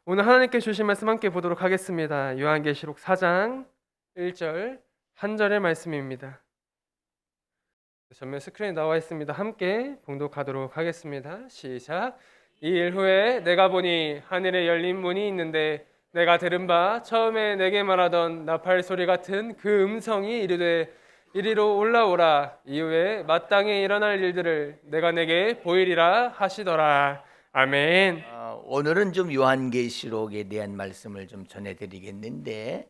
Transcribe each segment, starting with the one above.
오늘 하나님께 주신 말씀 함께 보도록 하겠습니다. 요한계시록 4장 1절 한 절의 말씀입니다. 전면 스크린에 나와 있습니다. 함께 봉독하도록 하겠습니다. 시작. 이 일 후에 내가 보니 하늘에 열린 문이 있는데 내가 들은 바 처음에 내게 말하던 나팔 소리 같은 그 음성이 이르되 이리로 올라오라. 이후에 마땅히 일어날 일들을 내가 내게 보이리라 하시더라. 아멘. 오늘은 좀 요한계시록에 대한 말씀을 좀 전해드리겠는데,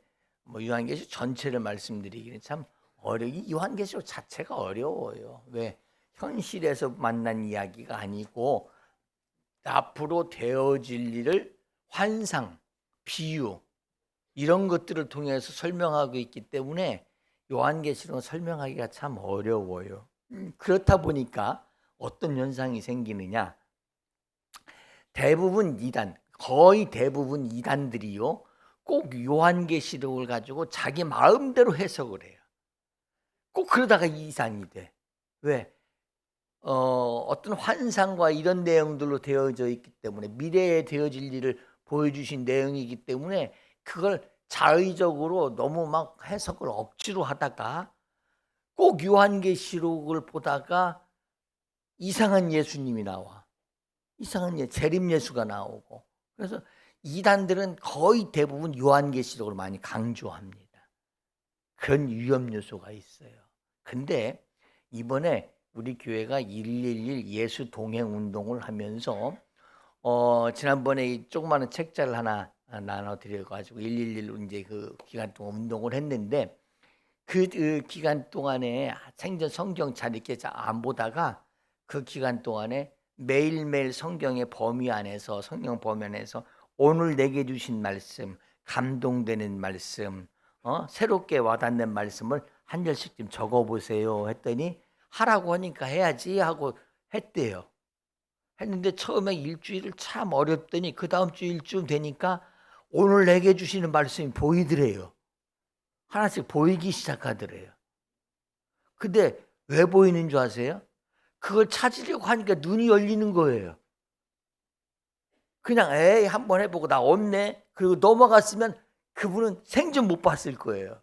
요한계시록 전체를 말씀드리기는 참 이 요한계시록 자체가 어려워요. 왜? 현실에서 만난 이야기가 아니고 앞으로 되어질 일을 환상, 비유 이런 것들을 통해서 설명하고 있기 때문에 요한계시록은 설명하기가 참 어려워요. 그렇다 보니까 어떤 현상이 생기느냐? 거의 대부분 이단들이요, 꼭 요한계시록을 가지고 자기 마음대로 해석을 해요. 꼭 그러다가 이상이 돼. 왜? 어떤 환상과 이런 내용들로 되어져 있기 때문에, 미래에 되어질 일을 보여주신 내용이기 때문에 그걸 자의적으로 너무 막 해석을 억지로 하다가 꼭 요한계시록을 보다가 이상한 예수님이 나와. 이상한 재림 예수가 나오고. 그래서 이단들은 거의 대부분 요한계시록을 많이 강조합니다. 그런 위험 요소가 있어요. 근데 이번에 우리 교회가 111 예수 동행 운동을 하면서 지난번에 이 조그마한 책자를 하나 나눠 드려 가지고 111 이제 그 기간 동안 운동을 했는데, 그 기간 동안에 생전 성경 잘 이렇게 안 보다가 그 기간 동안에 매일매일 성경의 범위 안에서, 성경 범위 안에서 오늘 내게 주신 말씀, 감동되는 말씀, 새롭게 와닿는 말씀을 한 절씩 좀 적어보세요 했더니, 하라고 하니까 해야지 하고 했대요. 했는데 처음에 일주일을 참 어렵더니 그 다음 주 일주일 되니까 오늘 내게 주시는 말씀이 보이더래요. 하나씩 보이기 시작하더래요. 근데 왜 보이는 줄 아세요? 그걸 찾으려고 하니까 눈이 열리는 거예요. 그냥 에이 한번 해보고 나 없네 그리고 넘어갔으면 그분은 생전 못 봤을 거예요.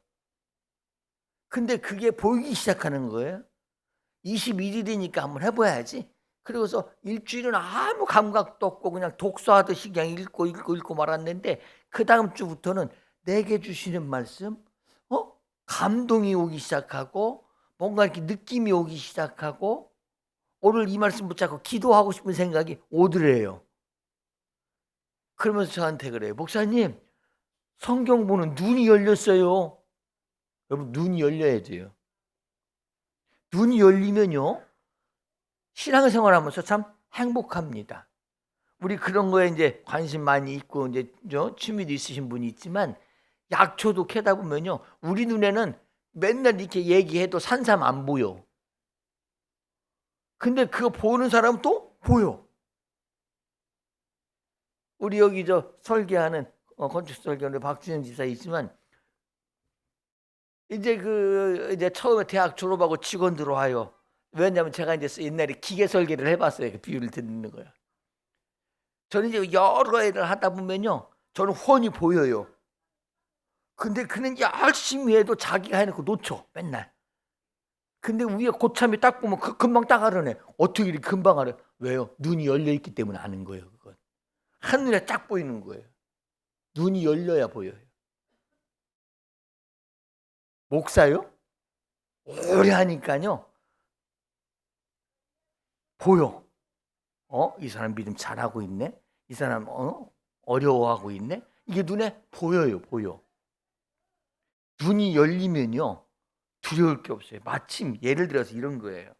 근데 그게 보이기 시작하는 거예요. 21일이니까 한번 해봐야지. 그리고서 일주일은 아무 감각도 없고 그냥 독서하듯이 그냥 읽고 말았는데, 그 다음 주부터는 내게 주시는 말씀, 감동이 오기 시작하고 뭔가 이렇게 느낌이 오기 시작하고 오늘 이 말씀 붙잡고 기도하고 싶은 생각이 오더래요. 그러면서 저한테 그래요. 목사님, 성경 보는 눈이 열렸어요. 여러분, 눈이 열려야 돼요. 눈이 열리면요, 신앙생활 하면서 참 행복합니다. 우리 그런 거에 이제 관심 많이 있고 이제 취미도 있으신 분이 있지만, 약초도 캐다 보면요, 우리 눈에는 맨날 이렇게 얘기해도 산삼 안 보여. 근데 그거 보는 사람은 또 보여. 우리 여기 설계하는 건축 설계하는 박준현 집사 있지만, 이제 처음에 대학 졸업하고 직원 들어와요. 왜냐하면 제가 이제 옛날에 기계 설계를 해봤어요. 그 비유를 듣는 거야. 저는 이제 여러 일을 하다 보면요, 저는 훤히 보여요. 근데 그는 열심히 해도 자기가 해놓고 놓쳐 맨날. 근데 위에 고참이 딱 보면 금방 딱 알아내. 어떻게 이렇게 금방 알아? 왜요? 눈이 열려 있기 때문에 아는 거예요. 그건 한눈에 딱 보이는 거예요. 눈이 열려야 보여요. 목사요? 오래 하니까요, 보여. 이 사람 믿음 잘하고 있네. 이 사람 어려워하고 있네. 이게 눈에 보여요, 보여. 눈이 열리면요, 두려울 게 없어요. 마침 예를 들어서 이런 거예요.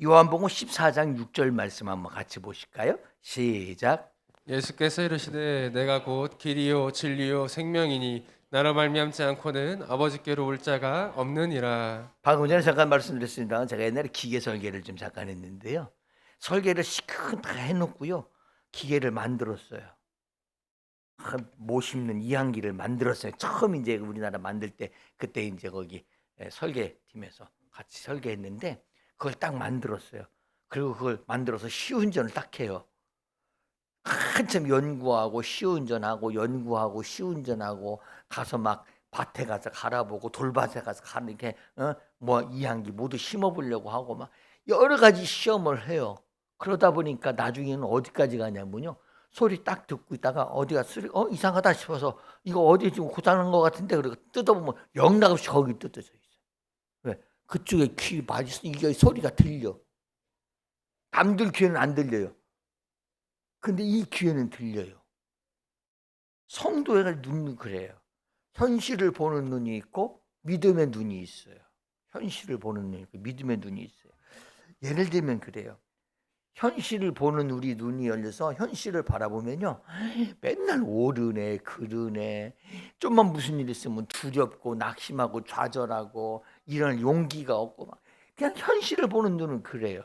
요한복음 14장 6절 말씀 한번 같이 보실까요? 시작. 예수께서 이르시되 내가 곧 길이요 진리요 생명이니 나로 말미암지 않고는 아버지께로 올 자가 없느니라. 방금 전에 잠깐 말씀드렸습니다. 제가 옛날에 기계 설계를 좀 잠깐 했는데요, 설계를 시큰 다 해놓고요, 기계를 만들었어요. 못 심는 이항기를 만들었어요. 처음 이제 우리나라 만들 때, 그때 이제 거기 설계팀에서 같이 설계했는데 그걸 딱 만들었어요. 그리고 그걸 만들어서 시운전을 딱 해요. 한참 연구하고 시운전하고 연구하고 시운전하고 가서 막 밭에 가서 갈아보고 돌밭에 가서 이렇게 뭐 이항기 모두 심어보려고 하고 막 여러 가지 시험을 해요. 그러다 보니까 나중에는 어디까지 가냐면요. 소리 딱 듣고 있다가 어디가 소리 이상하다 싶어서 이거 어디 지금 고장난 것 같은데 그러고 뜯어보면 영락없이 거기 뜯어져 있어요. 왜? 그쪽에 귀 맞았어. 이게 소리가 들려. 남들 귀에는 안 들려요. 근데 이 귀에는 들려요. 성도의 눈은 그래요. 현실을 보는 눈이 있고 믿음의 눈이 있어요. 현실을 보는 눈이 있고 믿음의 눈이 있어요. 예를 들면 그래요. 현실을 보는 우리 눈이 열려서 현실을 바라보면요. 맨날 오르네 그르네 좀만 무슨 일 있으면 두렵고 낙심하고 좌절하고 이런 용기가 없고 막 그냥 현실을 보는 눈은 그래요.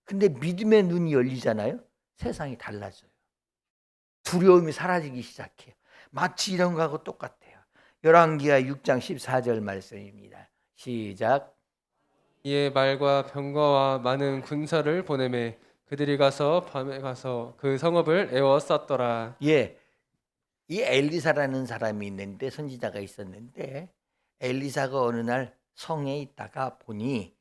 근데 믿음의 눈이 열리잖아요. 세상이 달라져요. 두려움이 사라지기 시작해요. 마치 이런 거하고 똑같아요. 열왕기하 6장 14절 말씀입니다. 시작. 이에 말과 병거와 많은 군사를 보내매 그들이 가서 밤에 가서 그 성읍을 에워쌌더라. 예, 이 엘리사라는 사람이 있는데 선지자가 있었는데 엘리사가 어느 날 성에 있다가 보니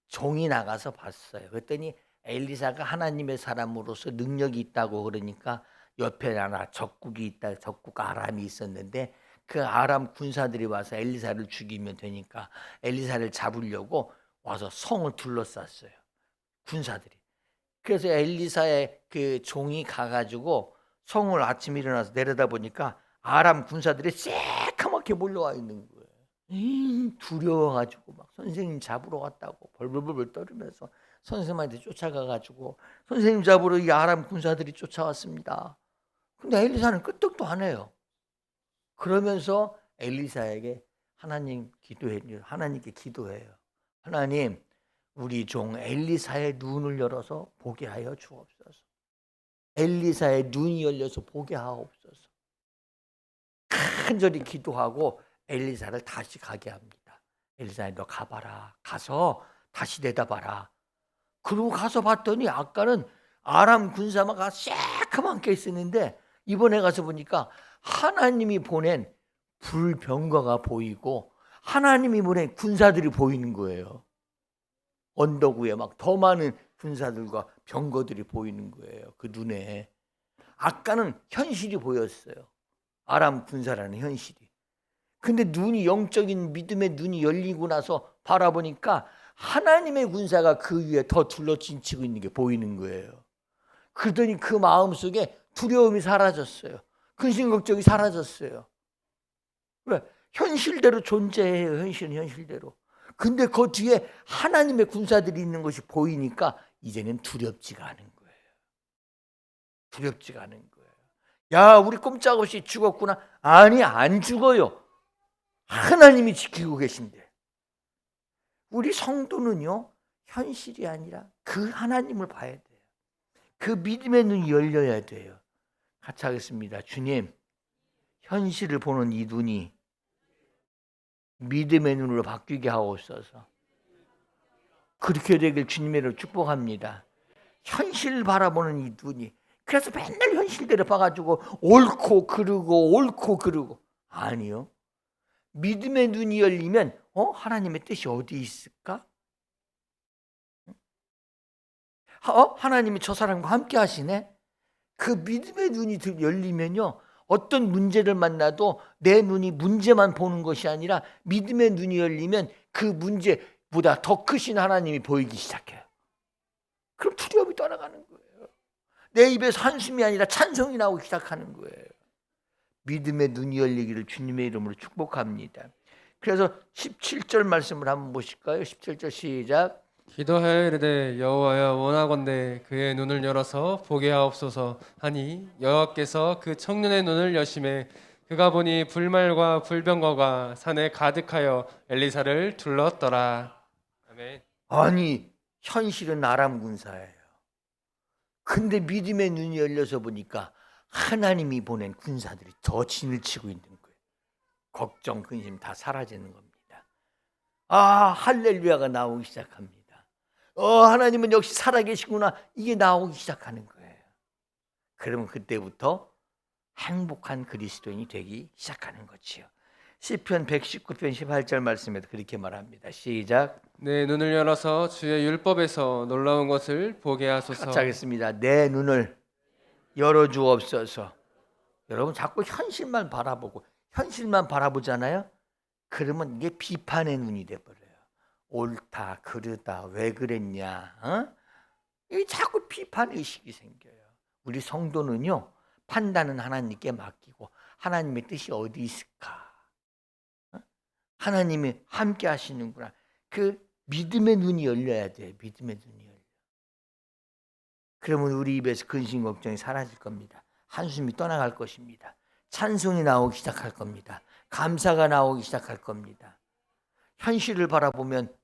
종이 나가서 봤어요. 그랬더니 엘리사가 하나님의 사람으로서 능력이 있다고 그러니까 옆에 하나 적국이 있다. 적국 아람이 있었는데 그 아람 군사들이 와서 엘리사를 죽이면 되니까 엘리사를 잡으려고 와서 성을 둘러쌌어요. 군사들이. 그래서 엘리사의 그 종이 가가지고 성을 아침에 일어나서 내려다 보니까 아람 군사들이 새카맣게 몰려와 있는 거예요. 두려워가지고 막 선생님 잡으러 왔다고 벌벌벌 떨면서 선생님한테 쫓아가가지고 선생님 잡으러 이 아람 군사들이 쫓아왔습니다. 근데 엘리사는 끄떡도 안 해요. 그러면서 엘리사에게 하나님께 기도해요. 하나님, 우리 종 엘리사의 눈을 열어서 보게 하여 주옵소서. 엘리사의 눈이 열려서 보게 하옵소서. 간절히 기도하고 엘리사를 다시 가게 합니다. 엘리사야, 너 가봐라. 가서 다시 내다봐라. 그러고 가서 봤더니 아까는 아람 군사마가 새카맣게 있었는데 이번에 가서 보니까 하나님이 보낸 불병거가 보이고 하나님이 보낸 군사들이 보이는 거예요. 언덕 위에 막 더 많은 군사들과 병거들이 보이는 거예요. 그 눈에. 아까는 현실이 보였어요. 아람 군사라는 현실이. 근데 눈이 영적인 믿음의 눈이 열리고 나서 바라보니까 하나님의 군사가 그 위에 더 둘러친치고 있는 게 보이는 거예요. 그러더니 그 마음속에 두려움이 사라졌어요. 근심 걱정이 사라졌어요. 왜? 현실대로 존재해요. 현실은 현실대로. 근데 그 뒤에 하나님의 군사들이 있는 것이 보이니까 이제는 두렵지가 않은 거예요. 두렵지가 않은 거예요. 야, 우리 꼼짝없이 죽었구나. 아니, 안 죽어요. 하나님이 지키고 계신데. 우리 성도는요, 현실이 아니라 그 하나님을 봐야 돼요. 그 믿음의 눈이 열려야 돼요. 같이 하겠습니다. 주님, 현실을 보는 이 눈이 믿음의 눈으로 바뀌게 하옵소서. 그렇게 되길 주님의 이름으로 축복합니다. 현실을 바라보는 이 눈이. 그래서 맨날 현실대로 봐가지고 옳고 그르고 아니요. 믿음의 눈이 열리면 하나님의 뜻이 어디 있을까? 하나님이 저 사람과 함께 하시네. 그 믿음의 눈이 열리면요, 어떤 문제를 만나도 내 눈이 문제만 보는 것이 아니라 믿음의 눈이 열리면 그 문제보다 더 크신 하나님이 보이기 시작해요. 그럼 두려움이 떠나가는 거예요. 내 입에서 한숨이 아니라 찬송이 나오기 시작하는 거예요. 믿음의 눈이 열리기를 주님의 이름으로 축복합니다. 그래서 17절 말씀을 한번 보실까요? 17절 시작. 기도하여 이르되 여호와여 원하건대 그의 눈을 열어서 보게 하옵소서 하니 여호와께서 그 청년의 눈을 여심해 그가 보니 불말과 불병거가 산에 가득하여 엘리사를 둘렀더라. 아멘. 아니, 현실은 아람 군사예요. 근데 믿음의 눈이 열려서 보니까 하나님이 보낸 군사들이 더 진을 치고 있는 거예요. 걱정, 근심 다 사라지는 겁니다. 할렐루야가 나오기 시작합니다. 하나님은 역시 살아계시구나. 이게 나오기 시작하는 거예요. 그러면 그때부터 행복한 그리스도인이 되기 시작하는 거지요. 시편 119편 18절 말씀에도 그렇게 말합니다. 시작. 내 눈을 열어서 주의 율법에서 놀라운 것을 보게 같이 하소서. 하겠습니다. 내 눈을 열어 주옵소서. 여러분 자꾸 현실만 바라보고 현실만 바라보잖아요. 그러면 이게 비판의 눈이 돼 버려요. 옳다, 그르다, 왜 그랬냐? 이 자꾸 비판 의식이 생겨요. 우리 성도는요. 판단은 하나님께 맡기고 하나님의 뜻이 어디 있을까? 하나님이 함께 하시는구나. 그 믿음의 눈이 열려야 돼. 믿음의 눈이 열려. 그러면 우리 입에서 근심 걱정이 사라질 겁니다. 한숨이 떠나갈 것입니다. 찬송이 나오기 시작할 겁니다. 감사가 나오기 시작할 겁니다. 현실을 바라보면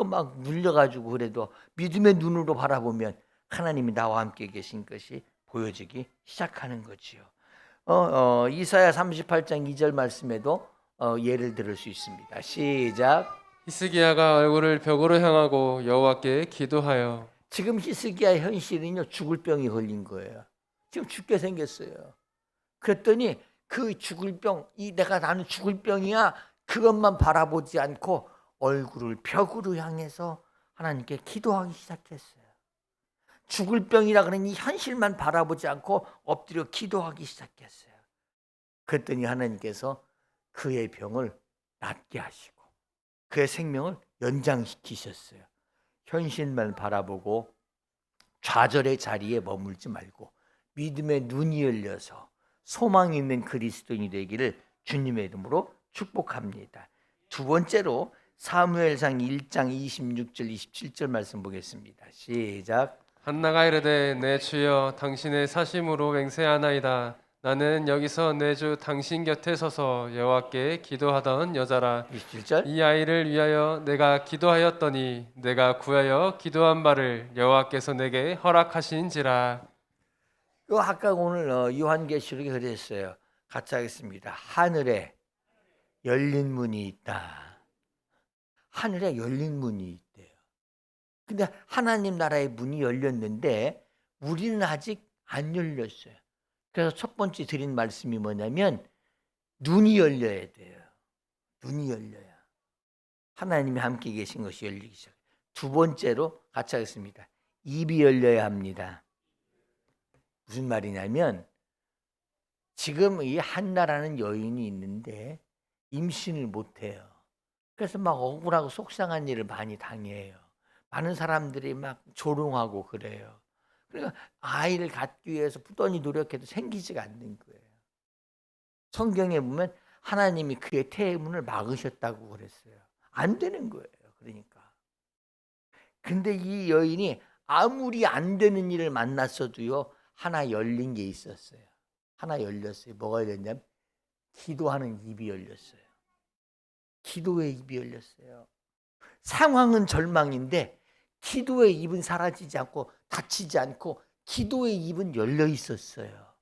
막 눌려가지고 그래도 믿음의 눈으로 바라보면 하나님이 나와 함께 계신 것이 보여지기 시작하는 거지요. 이사야 38장 2절 말씀에도 예를 들을 수 있습니다. 시작. 히스기야가 얼굴을 벽으로 향하고 여호와께 기도하여. 지금 히스기야의 현실은요, 죽을 병이 걸린 거예요. 지금 죽게 생겼어요. 그랬더니 그 죽을 병, 나는 죽을 병이야, 그것만 바라보지 않고 얼굴을 벽으로 향해서 하나님께 기도하기 시작했어요. 죽을 병이라 그러니 현실만 바라보지 않고 엎드려 기도하기 시작했어요. 그랬더니 하나님께서 그의 병을 낫게 하시고 그의 생명을 연장시키셨어요. 현실만 바라보고 좌절의 자리에 머물지 말고 믿음의 눈이 열려서 소망 있는 그리스도인이 되기를 주님의 이름으로 축복합니다. 두 번째로 사무엘상 1장 26절 27절 말씀 보겠습니다. 시작. 한나가 이르되 내 주여 당신의 사심으로 맹세하나이다. 나는 여기서 내 주 당신 곁에 서서 여호와께 기도하던 여자라. 27절. 이 아이를 위하여 내가 기도하였더니 내가 구하여 기도한 바를 여호와께서 내게 허락하신지라. 요 아까 오늘 요한계시록에 그랬어요. 같이 하겠습니다. 하늘에 열린 문이 있다. 하늘에 열린 문이 있대요. 근데 하나님 나라의 문이 열렸는데 우리는 아직 안 열렸어요. 그래서 첫 번째 드린 말씀이 뭐냐면 눈이 열려야 돼요. 눈이 열려야 하나님이 함께 계신 것이 열리기 시작해요. 두 번째로 같이 하겠습니다. 입이 열려야 합니다. 무슨 말이냐면 지금 이 한나라는 여인이 있는데 임신을 못해요. 그래서 막 억울하고 속상한 일을 많이 당해요. 많은 사람들이 막 조롱하고 그래요. 그러니까 아이를 갖기 위해서 부단히 노력해도 생기지가 않는 거예요. 성경에 보면 하나님이 그의 태문을 막으셨다고 그랬어요. 안 되는 거예요. 그러니까. 근데 이 여인이 아무리 안 되는 일을 만났어도요. 하나 열린 게 있었어요. 하나 열렸어요. 뭐가 열렸냐면 기도하는 입이 열렸어요. 기도의 입이 열렸어요. 상황은 절망인데 기도의 입은 사라지지 않고 닫히지 않고 기도의 입은 열려 있었어요.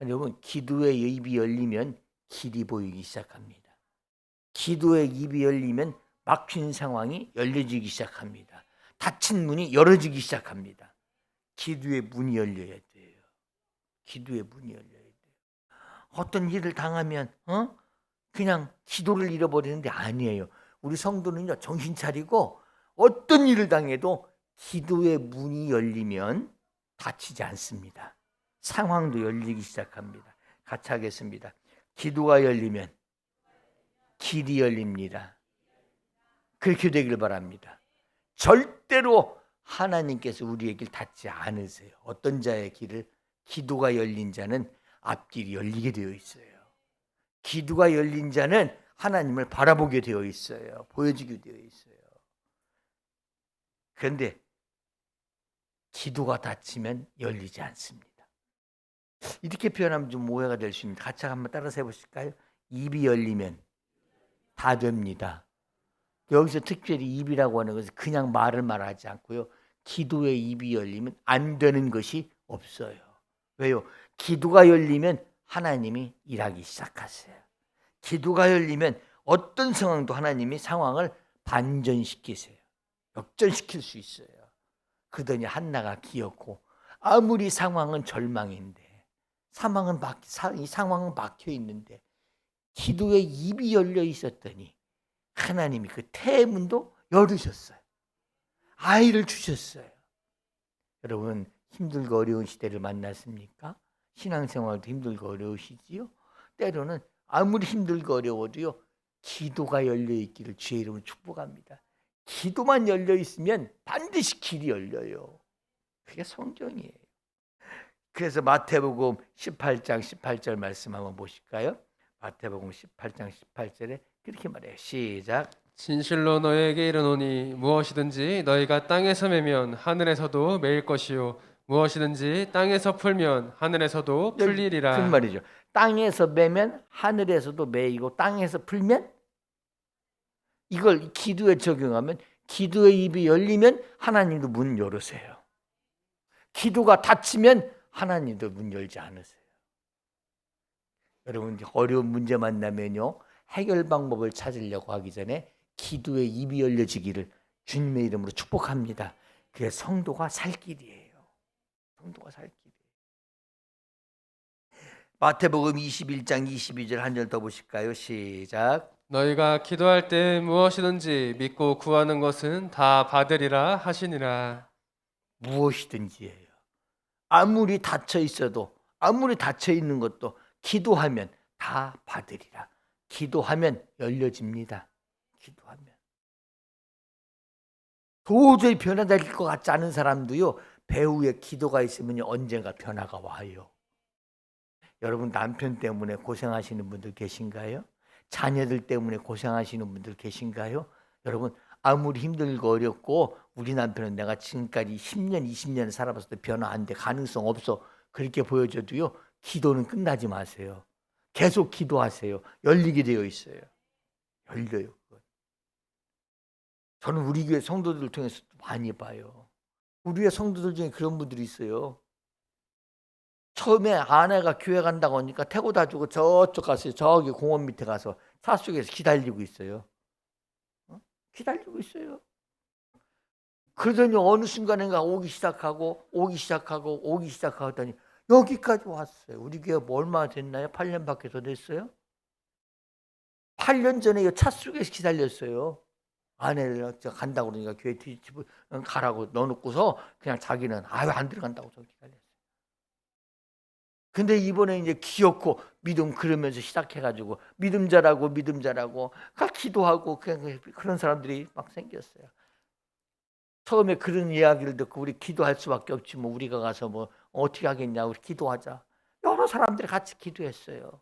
여러분, 기도의 입이 열리면 길이 보이기 시작합니다. 기도의 입이 열리면 막힌 상황이 열려지기 시작합니다. 닫힌 문이 열어지기 시작합니다. 기도의 문이 열려야 돼요. 기도의 문이 열려야 돼요. 어떤 일을 당하면 그냥 기도를 잃어버리는데 아니에요. 우리 성도는요, 정신 차리고 어떤 일을 당해도 기도의 문이 열리면 다치지 않습니다. 상황도 열리기 시작합니다. 같이 하겠습니다. 기도가 열리면 길이 열립니다. 그렇게 되길 바랍니다. 절대로 하나님께서 우리의 길 닫지 않으세요. 어떤 자의 길을? 기도가 열린 자는 앞길이 열리게 되어 있어요. 기도가 열린 자는 하나님을 바라보게 되어 있어요. 보여지게 되어 있어요. 그런데 기도가 닫히면 열리지 않습니다. 이렇게 표현하면 좀 오해가 될 수 있습니다. 같이 한번 따라서 해보실까요? 입이 열리면 다 됩니다. 여기서 특별히 입이라고 하는 것은 그냥 말을 말하지 않고요. 기도의 입이 열리면 안 되는 것이 없어요. 왜요? 기도가 열리면 하나님이 일하기 시작하세요. 기도가 열리면 어떤 상황도 하나님이 상황을 반전시키세요. 역전시킬 수 있어요. 그러더니 한나가 기었고 아무리 상황은 절망인데, 이 상황은 막혀 있는데 기도의 입이 열려 있었더니 하나님이 그 태문도 열으셨어요. 아이를 주셨어요. 여러분, 힘들고 어려운 시대를 만났습니까? 신앙생활도 힘들고 어려우시지요? 때로는 아무리 힘들고 어려워도요, 기도가 열려 있기를 주의 이름으로 축복합니다. 기도만 열려 있으면 반드시 길이 열려요. 그게 성경이에요. 그래서 마태복음 18장 18절 말씀 한번 보실까요? 마태복음 18장 18절에 그렇게 말해요. 시작. 진실로 너희에게 이르노니 무엇이든지 너희가 땅에서 매면 하늘에서도 매일 것이요 무엇이든지 땅에서 풀면 하늘에서도 그 풀리리라. 말이죠. 땅에서 매면 하늘에서도 매이고 땅에서 풀면, 이걸 기도에 적용하면 기도의 입이 열리면 하나님도 문 열으세요. 기도가 닫히면 하나님도 문 열지 않으세요. 여러분, 어려운 문제 만나면요, 해결 방법을 찾으려고 하기 전에 기도의 입이 열려지기를 주님의 이름으로 축복합니다. 그게 성도가 살 길이에요. 성도가 살 길이에요. 마태복음 21장 22절 한 절 더 보실까요? 시작. 너희가 기도할 때 무엇이든지 믿고 구하는 것은 다 받으리라 하시니라. 무엇이든지예요. 아무리 닫혀 있어도, 아무리 닫혀 있는 것도 기도하면 다 받으리라. 기도하면 열려집니다. 기도하면. 도저히 변화될 것 같지 않은 사람도요, 배후에 기도가 있으면 언젠가 변화가 와요. 여러분, 남편 때문에 고생하시는 분들 계신가요? 자녀들 때문에 고생하시는 분들 계신가요? 여러분, 아무리 힘들고 어렵고 우리 남편은 내가 지금까지 10년, 20년 살아봤을 때 변화 안 돼, 가능성 없어, 그렇게 보여줘도요, 기도는 끝나지 마세요. 계속 기도하세요. 열리게 되어 있어요. 열려요. 저는 우리 교회 성도들을 통해서 많이 봐요. 우리 교회 성도들 중에 그런 분들이 있어요. 처음에 아내가 교회 간다고 하니까 태고다 주고 저쪽 가서, 저기 공원 밑에 가서 차 속에서 기다리고 있어요. 기다리고 있어요. 그러더니 어느 순간인가 오기 시작하고 하더니 여기까지 왔어요. 우리 교회 뭐 얼마나 됐나요? 8년밖에 더 됐어요? 8년 전에 차 속에서 기다렸어요. 아내를 간다고 그러니까 교회 뒷집을 가라고 넣어놓고서 그냥 자기는 아유 안 들어간다고 저 기다렸어요. 근데 이번에 이제 귀엽고 믿음 그러면서 시작해가지고 믿음 잘하고 기도하고 그런 사람들이 막 생겼어요. 처음에 그런 이야기를 듣고 우리 기도할 수밖에 없지 뭐 우리가 가서 뭐 어떻게 하겠냐, 우리 기도하자. 여러 사람들이 같이 기도했어요.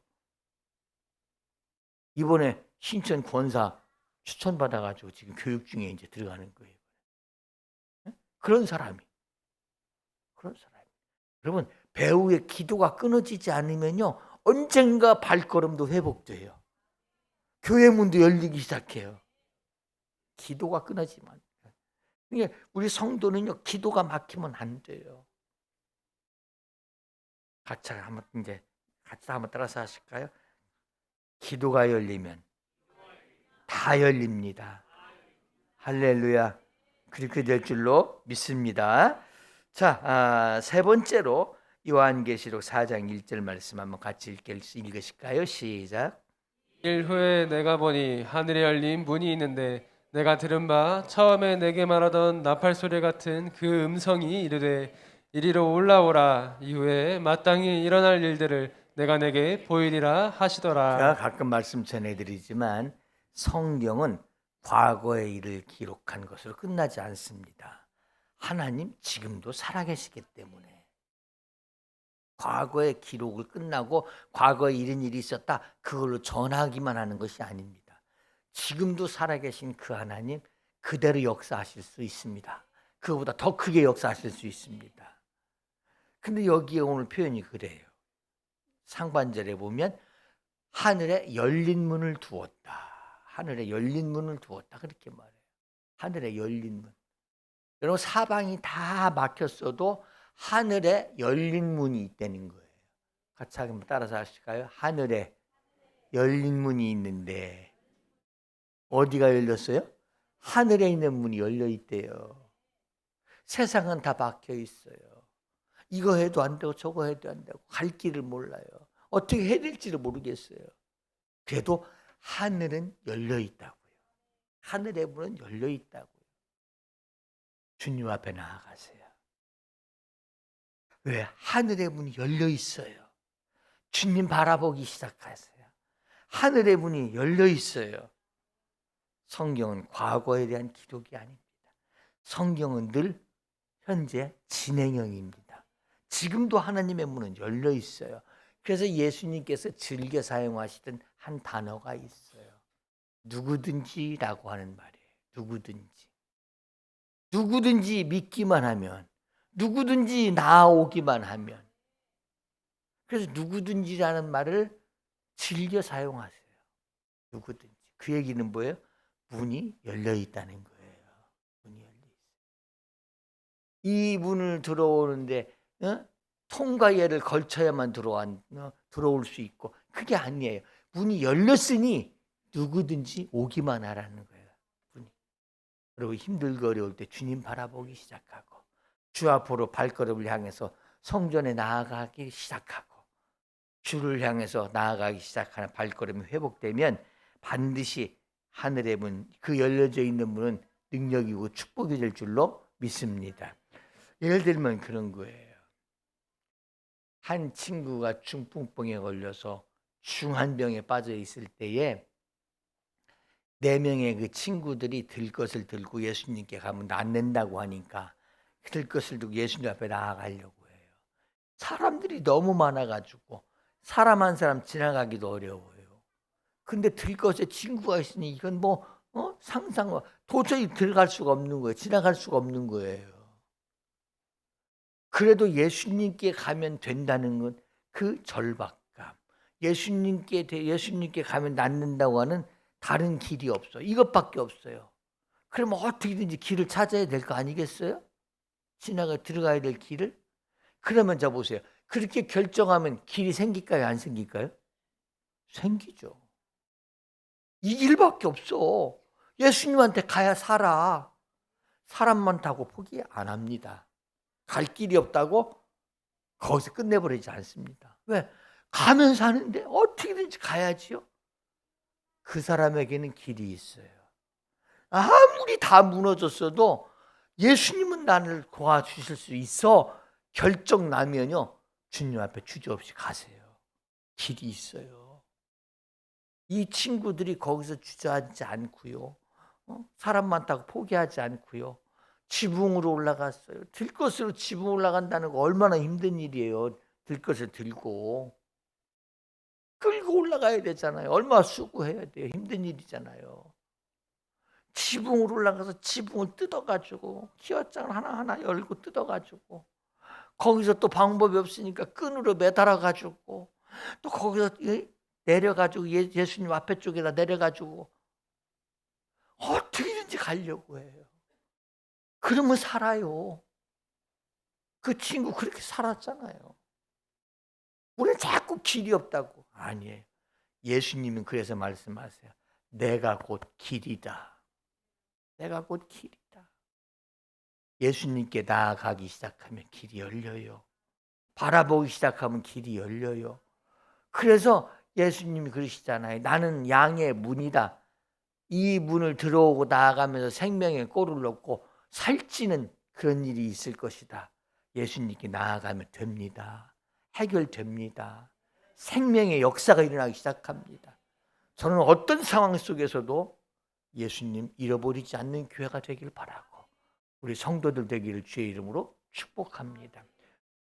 이번에 신천 권사 추천받아가지고 지금 교육 중에 이제 들어가는 거예요. 그런 사람이. 여러분, 배후의 기도가 끊어지지 않으면요, 언젠가 발걸음도 회복돼요. 교회 문도 열리기 시작해요. 기도가 끊어지면. 그러니까 우리 성도는요, 기도가 막히면 안 돼요. 같이 한번 따라서 하실까요? 기도가 열리면 다 열립니다. 할렐루야. 그렇게 될 줄로 믿습니다. 자, 세 번째로 요한계시록 4장 1절 말씀 한번 같이 읽으실까요? 시작. 일 후에 내가 보니 하늘에 열린 문이 있는데 내가 들은 바 처음에 내게 말하던 나팔 소리 같은 그 음성이 이르되 이리로 올라오라. 이후에 마땅히 일어날 일들을 내가 내게 보이리라 하시더라. 제가 가끔 말씀 전해드리지만 성경은 과거의 일을 기록한 것으로 끝나지 않습니다. 하나님 지금도 살아계시기 때문에 과거의 기록을 끝나고 과거에 이런 일이 있었다 그걸로 전하기만 하는 것이 아닙니다. 지금도 살아계신 그 하나님 그대로 역사하실 수 있습니다. 그거보다 더 크게 역사하실 수 있습니다. 근데 여기에 오늘 표현이 그래요. 상반절에 보면 하늘에 열린 문을 두었다. 하늘에 열린 문을 두었다. 그렇게 말해요. 하늘에 열린 문. 여러분, 사방이 다 막혔어도 하늘에 열린 문이 있다는 거예요. 같이 한번 따라서 하실까요? 하늘에 열린 문이 있는데 어디가 열렸어요? 하늘에 있는 문이 열려 있대요. 세상은 다 막혀 있어요. 이거 해도 안 되고 저거 해도 안 되고 갈 길을 몰라요. 어떻게 해야 될지를 모르겠어요. 그래도 하늘은 열려 있다고요. 하늘의 문은 열려 있다고요. 주님 앞에 나아가세요. 왜? 하늘의 문이 열려 있어요. 주님 바라보기 시작하세요. 하늘의 문이 열려 있어요. 성경은 과거에 대한 기록이 아닙니다. 성경은 늘 현재 진행형입니다. 지금도 하나님의 문은 열려 있어요. 그래서 예수님께서 즐겨 사용하시던 한 단어가 있어요. 누구든지라고 하는 말이에요. 누구든지. 누구든지 믿기만 하면, 누구든지 나아오기만 하면. 그래서 누구든지라는 말을 즐겨 사용하세요. 누구든지. 그 얘기는 뭐예요? 문이 열려 있다는 거예요. 문이 열려 있어요. 이 문을 들어오는데 통과예를 걸쳐야만 들어올 수 있고 그게 아니에요. 문이 열렸으니 누구든지 오기만 하라는 거예요. 문이. 그리고 힘들고 어려울 때 주님 바라보기 시작하고 주 앞으로 발걸음을 향해서 성전에 나아가기 시작하고 주를 향해서 나아가기 시작하는 발걸음이 회복되면 반드시 하늘의 문, 그 열려져 있는 문은 능력이고 축복이 될 줄로 믿습니다. 예를 들면 그런 거예요. 한 친구가 중풍병에 걸려서 중한병에 빠져 있을 때에 4명의 그 친구들이 들 것을 들고 예수님께 가면 낫는다고 하니까 들 것을 들고 예수님 앞에 나아가려고 해요. 사람들이 너무 많아가지고 사람 한 사람 지나가기도 어려워요. 근데 들 것에 친구가 있으니 이건 상상 도저히 들어갈 수가 없는 거예요. 지나갈 수가 없는 거예요. 그래도 예수님께 가면 된다는 건 그 절박감. 예수님께 가면 낫는다고 하는 다른 길이 없어요. 이것밖에 없어요. 그러면 어떻게든지 길을 찾아야 될 거 아니겠어요? 들어가야 될 길을? 그러면 자 보세요. 그렇게 결정하면 길이 생길까요? 안 생길까요? 생기죠. 이 길밖에 없어. 예수님한테 가야 살아. 사람 많다고 포기 안 합니다. 갈 길이 없다고 거기서 끝내버리지 않습니다. 왜? 가면 사는데 어떻게든지 가야지요. 그 사람에게는 길이 있어요. 아무리 다 무너졌어도 예수님은 나를 도와주실 수 있어 결정 나면요. 주님 앞에 주저없이 가세요. 길이 있어요. 이 친구들이 거기서 주저하지 않고요. 사람 많다고 포기하지 않고요. 지붕으로 올라갔어요. 들것으로 지붕 올라간다는 거 얼마나 힘든 일이에요. 들것을 들고 끌고 올라가야 되잖아요. 얼마나 수고해야 돼요. 힘든 일이잖아요. 지붕으로 올라가서 지붕을 뜯어가지고 기와장을 하나하나 열고 뜯어가지고 거기서 또 방법이 없으니까 끈으로 매달아가지고 또 거기서 내려가지고 예수님 앞에 쪽에다 내려가지고 어떻게든지 가려고 해요. 그러면 살아요. 그 친구 그렇게 살았잖아요. 우리는 자꾸 길이 없다고. 아니에요. 예수님은 그래서 말씀하세요. 내가 곧 길이다. 내가 곧 길이다. 예수님께 나아가기 시작하면 길이 열려요. 바라보기 시작하면 길이 열려요. 그래서 예수님이 그러시잖아요. 나는 양의 문이다. 이 문을 들어오고 나아가면서 생명의 꼴을 얻고 살찌는 그런 일이 있을 것이다. 예수님께 나아가면 됩니다. 해결됩니다. 생명의 역사가 일어나기 시작합니다. 저는 어떤 상황 속에서도 예수님 잃어버리지 않는 교회가 되길 바라고 우리 성도들 되기를 주의 이름으로 축복합니다.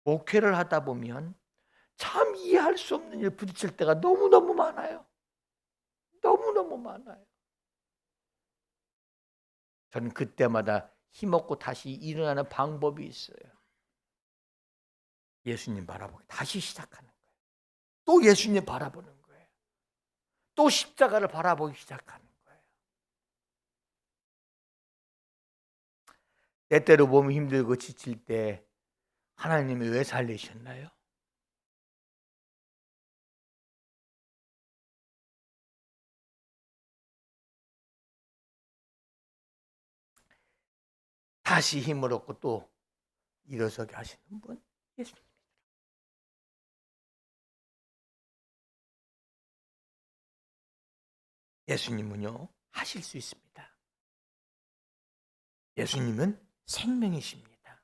목회를 하다 보면 참 이해할 수 없는 일 부딪힐 때가 너무너무 많아요. 너무너무 많아요. 저는 그때마다 힘없고 다시 일어나는 방법이 있어요. 예수님 바라보기 다시 시작하는 거예요. 또 예수님 바라보는 거예요. 또 십자가를 바라보기 시작하는 거예요. 때때로 몸이 힘들고 지칠 때 하나님이 왜 살리셨나요? 다시 힘을 얻고 또 일어서게 하시는 분. 예수님. 예수님은요, 하실 수 있습니다. 예수님은 생명이십니다.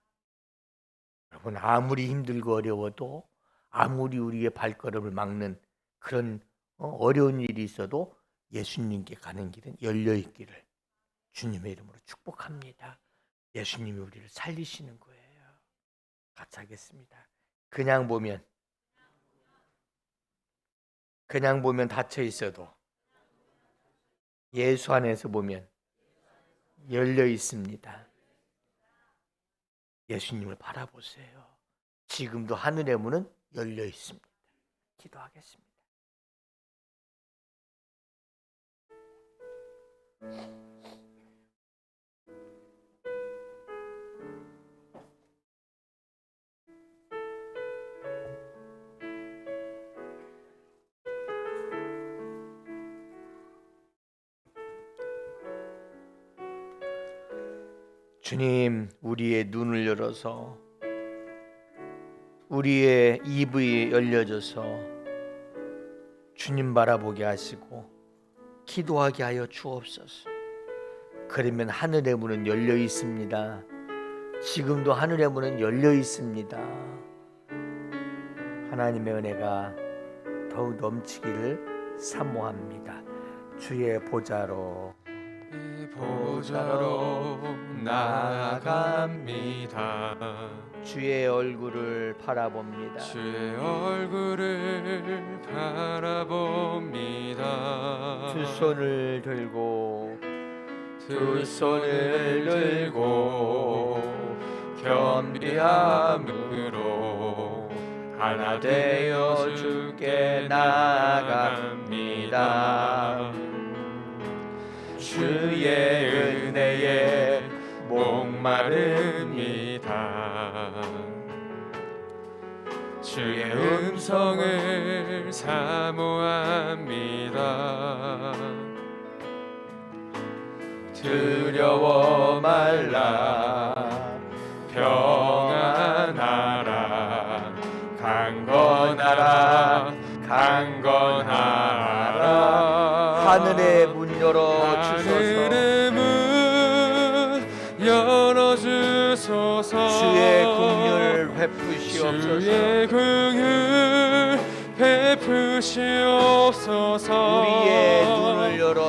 여러분, 아무리 힘들고 어려워도, 아무리 우리의 발걸음을 막는 그런 어려운 일이 있어도 예수님께 가는 길은 열려 있기를 주님의 이름으로 축복합니다. 예수님이 우리를 살리시는 거예요. 같이 하겠습니다. 그냥 보면 닫혀 있어도 예수 안에서 보면 열려 있습니다. 예수님을 바라보세요. 지금도 하늘의 문은 열려 있습니다. 기도하겠습니다. 주님, 우리의 눈을 열어서, 우리의 입이 열려져서 주님 바라보게 하시고 기도하게 하여 주옵소서. 그러면 하늘의 문은 열려 있습니다. 지금도 하늘의 문은 열려 있습니다. 하나님의 은혜가 더욱 넘치기를 사모합니다. 주의 보좌로 나아갑니다. 주의 얼굴을 바라봅니다. 주의 얼굴을 바라봅니다. 두 손을 들고 겸비함으로 하나 되어 주께 나아갑니다. 주의 은혜에 목마릅니다. 주의 음성을 사모합니다. 두려워 말라 평안하라 강건하라 강건하라. 하늘의 문 열어 하늘의 문 열어주소서. 주의 긍휼 베푸시옵소서. 주의 긍휼 베푸시옵소서. 우리의 눈을 열어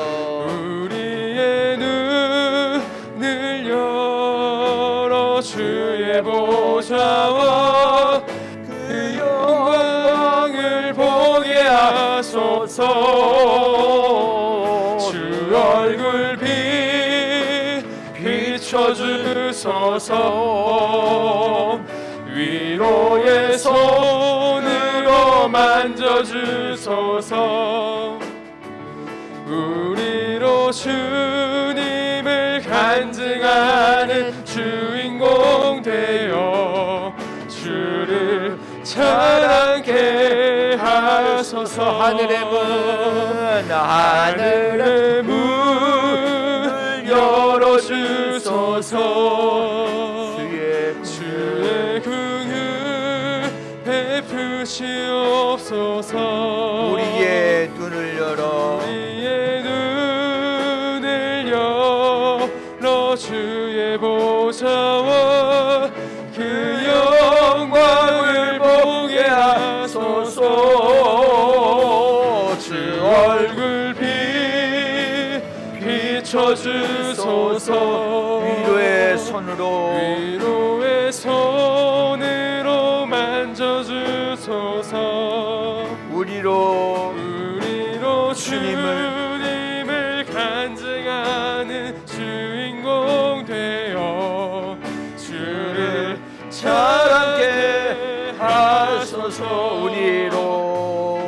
우리의 눈을 열어 주의 보좌와 그 영광을 보게 하소서. 주 얼굴 비춰주소서. 위로의 손으로 만져주소서. 우리로 주님을 간증하는 주인공 되어 주를 찬양케 하소서. 하늘의 문을 열어주소서. 주의 긍휼 베푸시옵소서. 우리의 눈을 열어 주의 보좌와 그 영광을 보게 하소서. 주 얼굴 비춰주소서. 위로의 손으로 만져주소서. 우리로 주님을 간증하는 주인공 되어 주를 찬양케 하소서. 우리로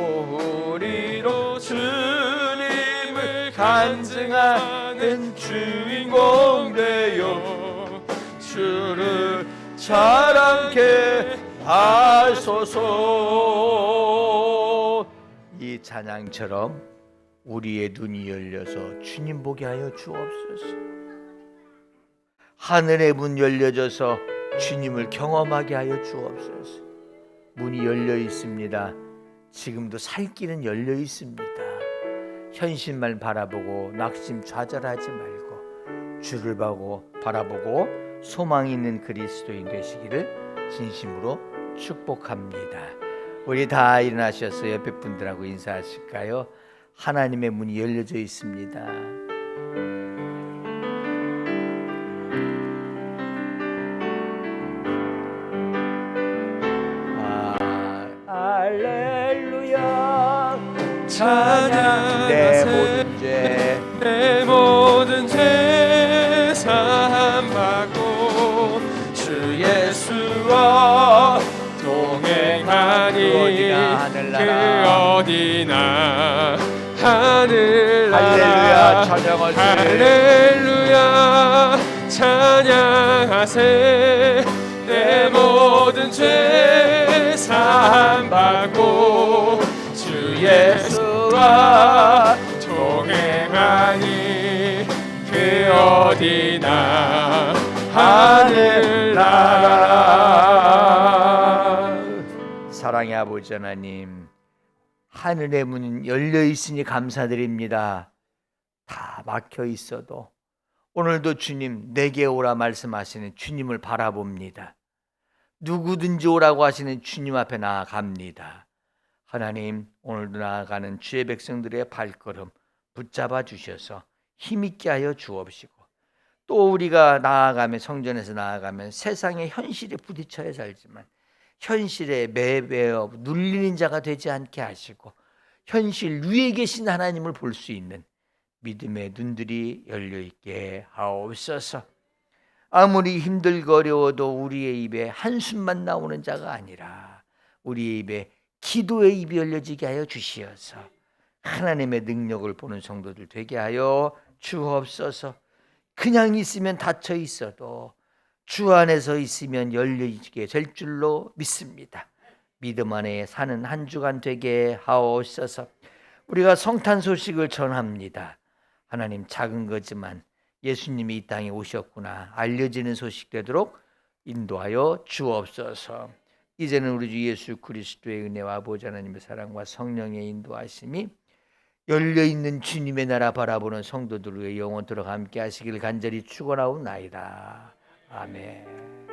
주님을 간증하는 주인공 되어 주를 찬양케 하소서. 이 찬양처럼 우리의 눈이 열려서 주님 보게 하여 주옵소서. 하늘의 문 열려져서 주님을 경험하게 하여 주옵소서. 문이 열려 있습니다. 지금도 살 길은 열려 있습니다. 현실만 바라보고 낙심 좌절하지 말고 주를 바라보고 소망 있는 그리스도인 되시기를 진심으로 축복합니다. 우리 다 일어나셔서 옆에 분들하고 인사하실까요? 하나님의 문이 열려져 있습니다. 할렐루야 찬양하세 내 모든 죄 사함받고 주 예수와 동행하니 그 어디나 하늘나라 할렐루야 찬양하세 내 모든 죄 사함받고 주 예수와 동행하니 그 어디나 하늘나라. 사랑의 아버지 하나님, 하늘의 문은 열려 있으니 감사드립니다. 다 막혀 있어도 오늘도 주님 내게 오라 말씀하시는 주님을 바라봅니다. 누구든지 오라고 하시는 주님 앞에 나아갑니다. 하나님, 오늘도 나아가는 주의 백성들의 발걸음 붙잡아 주셔서 힘있게 하여 주옵시고, 또 우리가 나아가면, 성전에서 나아가면 세상의 현실에 부딪혀야 살지만 현실에 매매어 눌리는 자가 되지 않게 하시고 현실 위에 계신 하나님을 볼 수 있는 믿음의 눈들이 열려있게 하옵소서. 아무리 힘들고 어려워도 우리의 입에 한숨만 나오는 자가 아니라 우리의 입에 기도의 입이 열려지게 하여 주시어서 하나님의 능력을 보는 성도들 되게 하여 주옵소서. 그냥 있으면 닫혀 있어도 주 안에서 있으면 열리게 될 줄로 믿습니다. 믿음 안에 사는 한 주간 되게 하옵소서. 우리가 성탄 소식을 전합니다. 하나님, 작은 거지만 예수님이 이 땅에 오셨구나 알려지는 소식 되도록 인도하여 주옵소서. 이제는 우리 주 예수 그리스도의 은혜와 아버지 하나님의 사랑과 성령의 인도하심이 열려있는 주님의 나라 바라보는 성도들의 영혼들과 함께 하시길 간절히 축원하옵나이다. 아멘.